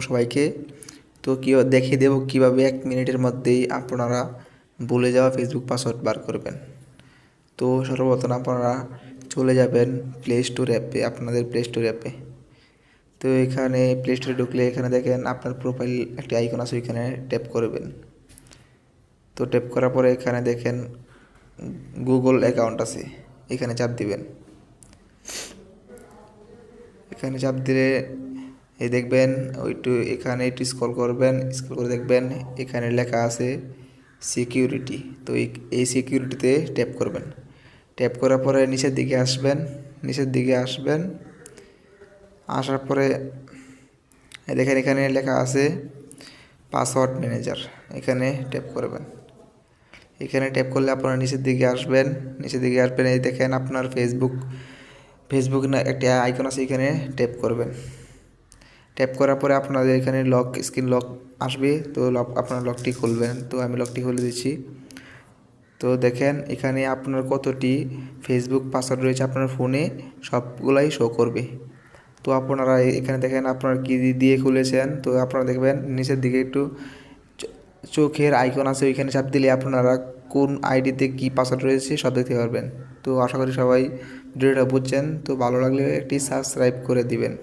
সবাইকে। তো দেখিয়ে দেবো কীভাবে 1 মিনিটের মধ্যেই আপনারা ভুলে যাওয়া ফেসবুক পাসওয়ার্ড বার করবেন। তো সর্বপ্রথম আপনারা চলে যাবেন প্লে স্টোর অ্যাপে, আপনাদের প্লে স্টোর অ্যাপে। তো এখানে প্লে স্টোরে ঢুকলে এখানে দেখেন আপনার প্রোফাইল একটি আইকন আছে, ওইখানে ট্যাপ করবেন। তো ট্যাপ করার পরে এখানে দেখেন গুগল অ্যাকাউন্ট আছে, এখানে চাপ দিবেন। এখানে চাপ দিলে এই দেখবেন এখানে একটু স্ক্রল করবেন, স্ক্রল করে দেখবেন এখানে লেখা আছে সিকিউরিটি। তো এই সিকিউরিটিতে ট্যাপ করবেন। ট্যাপ করার পরে নিচের দিকে আসবেন। আসার পরে দেখেন এখানে লেখা আছে পাসওয়ার্ড ম্যানেজার, এখানে ট্যাপ করবেন। এখানে ট্যাপ করলে আপনারা নিচের দিকে আসবেন। এই দেখেন আপনার ফেসবুক না একটা আইকন আছে, এখানে ট্যাপ করবেন। ট্যাপ করার পরে আপনাদের এখানে স্ক্রিন লক আসবে। তো আপনার লকটি খুলবেন। তো আমি লকটি খুলে দিচ্ছি। তো দেখেন এখানে আপনার কতটি ফেসবুক পাসওয়ার্ড রয়েছে আপনার ফোনে, সবগুলাই শো করবে। তো আপনারা এখানে দেখেন আপনারা কী দিয়ে খুলেছেন। তো আপনারা দেখবেন নিচের দিকে একটু চোখের আইকন আছে, ওইখানে চাপ দিলে আপনারা কোন আইডিতে কী পাসওয়ার্ড রয়েছে সব দেখতে পারবেন। তো আশা করি সবাই ভিডিওটা বুঝছেন। তো ভালো লাগলে একটি সাবস্ক্রাইব করে দিবেন।